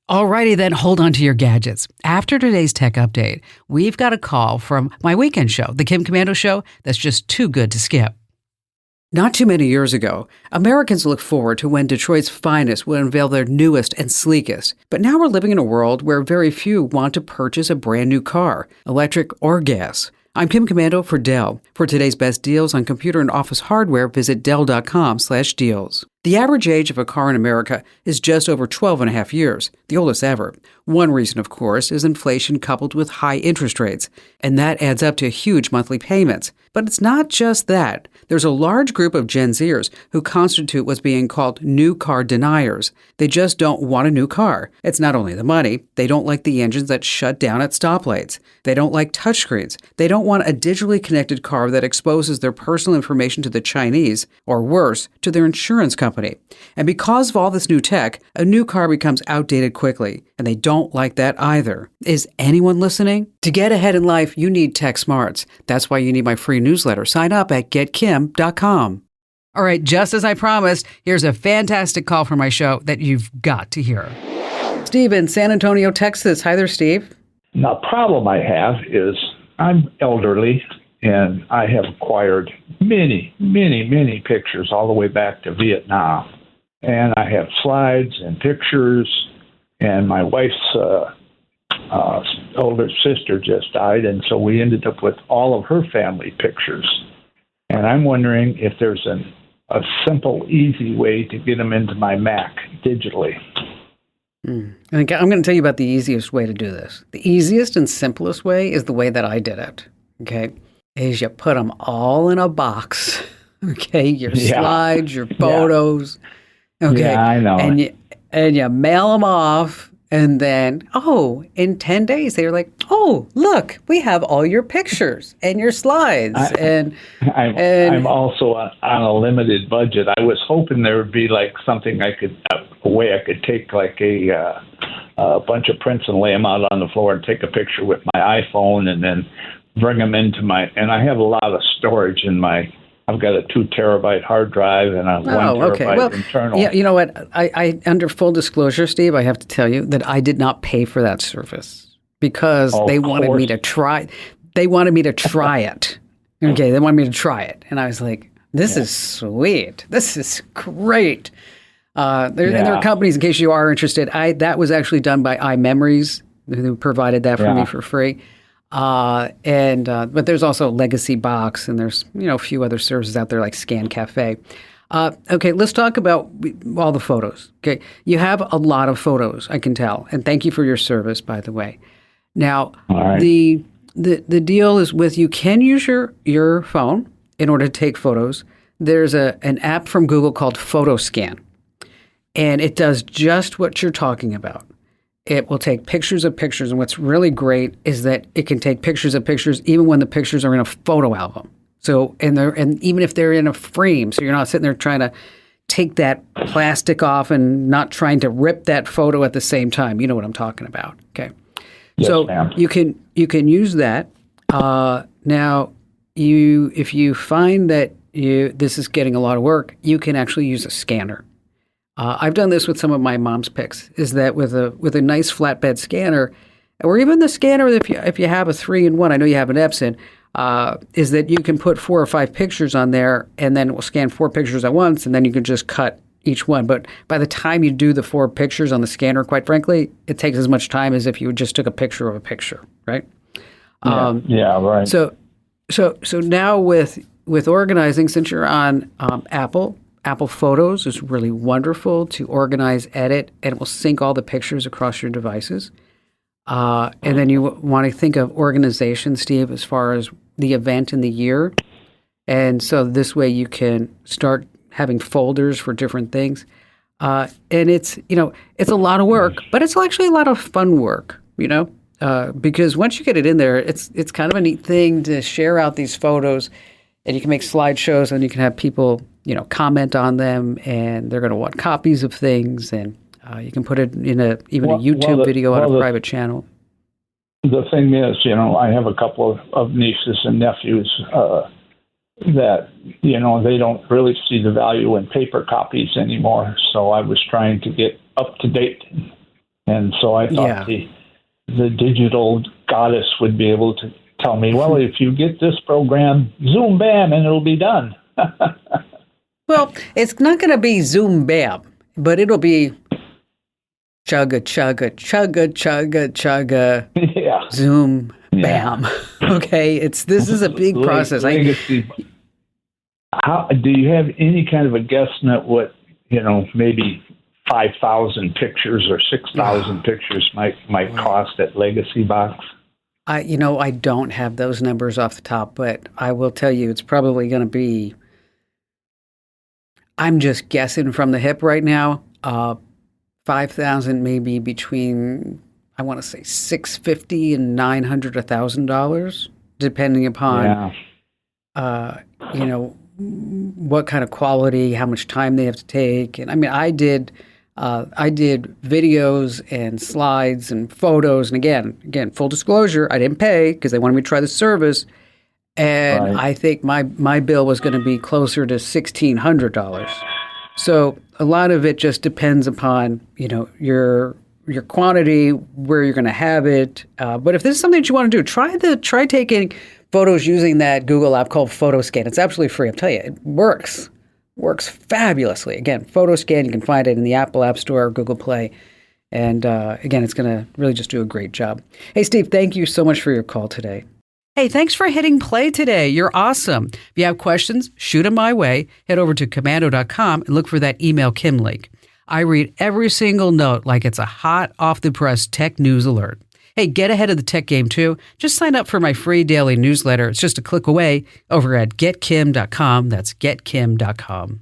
Alrighty then, hold on to your gadgets. After today's tech update, we've got a call from my weekend show, The Kim Commando Show, that's just too good to skip. Not too many years ago, Americans looked forward to when Detroit's finest would unveil their newest and sleekest. But now we're living in a world where very few want to purchase a brand new car, electric or gas. I'm Kim Commando for Dell. For today's best deals on computer and office hardware, visit Dell.com/deals. The average age of a car in America is just over 12 and a half years, the oldest ever. One reason, of course, is inflation coupled with high interest rates, and that adds up to huge monthly payments. But it's not just that. There's a large group of Gen Zers who constitute what's being called new car deniers. They just don't want a new car. It's not only the money. They don't like the engines that shut down at stoplights. They don't like touchscreens. They don't want a digitally connected car that exposes their personal information to the Chinese, or worse, to their insurance company. And because of all this new tech, a new car becomes outdated quickly, and they don't like that either. Is anyone listening? To get ahead in life, you need tech smarts. That's why you need my free newsletter. Sign up at getkim.com. All right, just as I promised, here's a fantastic call from my show that you've got to hear. Steve in San Antonio, Texas. Hi there, Steve. Now, the problem I have is I'm elderly, and I have acquired many, many, many pictures all the way back to Vietnam. And I have slides and pictures, and my wife's older sister just died, and so we ended up with all of her family pictures. And I'm wondering if there's a simple, easy way to get them into my Mac digitally. I think I'm going to tell you about the easiest way to do this. The easiest and simplest way is the way that I did it, okay? Is you put them all in a box, okay? Your slides, your photos, okay? Yeah, I know. And you mail them off, and then, in 10 days, they were like, look, we have all your pictures and your slides. I'm also on a limited budget. I was hoping there would be like something a way I could take like a bunch of prints and lay them out on the floor and take a picture with my iPhone and then bring them into and I have a lot of storage in I've got a 2 terabyte hard drive and a 1 terabyte internal. Yeah, you know what? I under full disclosure, Steve, I have to tell you that I did not pay for that service because they wanted me to try. They wanted me to try it. Okay, they wanted me to try it, and I was like, "This is sweet. This is great." There are companies, in case you are interested. That was actually done by iMemories, who provided that for me for free. But there's also Legacy Box, and there's a few other services out there like Scan Cafe. Okay, let's talk about all the photos. Okay, you have a lot of photos, I can tell, and thank you for your service, by the way. Now, the deal is you can use your phone in order to take photos. There's an app from Google called PhotoScan, and it does just what you're talking about. It will take pictures of pictures, and what's really great is that it can take pictures of pictures even when the pictures are in a photo album. So, and even if they're in a frame, so you're not sitting there trying to take that plastic off and not trying to rip that photo at the same time. You know what I'm talking about, okay? Yes, so ma'am. you can use that. Now, if you find that this is getting a lot of work, you can actually use a scanner. I've done this with some of my mom's pics, is that with a nice flatbed scanner, or even the scanner if you have a 3-in-1, I know you have an Epson, is that you can put 4 or 5 pictures on there, and then it will scan 4 pictures at once, and then you can just cut each one. But by the time you do the 4 pictures on the scanner, quite frankly, it takes as much time as if you just took a picture of a picture, right? Right. So now with organizing, since you're on Apple Photos is really wonderful to organize, edit, and it will sync all the pictures across your devices. And then you want to think of organization, Steve, as far as the event in the year. And so this way you can start having folders for different things. And it's a lot of work, but it's actually a lot of fun work, because once you get it in there, it's kind of a neat thing to share out these photos, and you can make slideshows, and you can have people comment on them, and they're going to want copies of things, and you can put it in a YouTube video on a private channel. The thing is, I have a couple of nieces and nephews that, they don't really see the value in paper copies anymore. So I was trying to get up to date And so I thought the digital goddess would be able to tell me, well, if you get this program, zoom, bam, and it'll be done. Well, it's not going to be zoom, bam, but it'll be chugga, chugga, chugga, chugga, chugga, zoom, bam. Okay, this is a big process. How do you have any kind of a guesstimate what, maybe 5,000 pictures or 6,000 pictures might cost at Legacy Box? I don't have those numbers off the top, but I will tell you it's probably going to be, I'm just guessing from the hip right now, 5,000 maybe between, I want to say $650 and $900, $1,000, depending upon, what kind of quality, how much time they have to take. And I mean, I did videos and slides and photos. And again, full disclosure, I didn't pay because they wanted me to try the service. And I think my bill was going to be closer to $1,600. So a lot of it just depends upon, your quantity, where you're going to have it. But if this is something that you want to do, try taking photos using that Google app called PhotoScan. It's absolutely free. I'm telling you, it works fabulously. Again, PhotoScan, you can find it in the Apple App Store or Google Play. And again, it's going to really just do a great job. Hey, Steve, thank you so much for your call today. Hey, thanks for hitting play today. You're awesome. If you have questions, shoot them my way. Head over to komando.com and look for that email Kim link. I read every single note like it's a hot off-the-press tech news alert. Hey, get ahead of the tech game too. Just sign up for my free daily newsletter. It's just a click away over at getkim.com. That's getkim.com.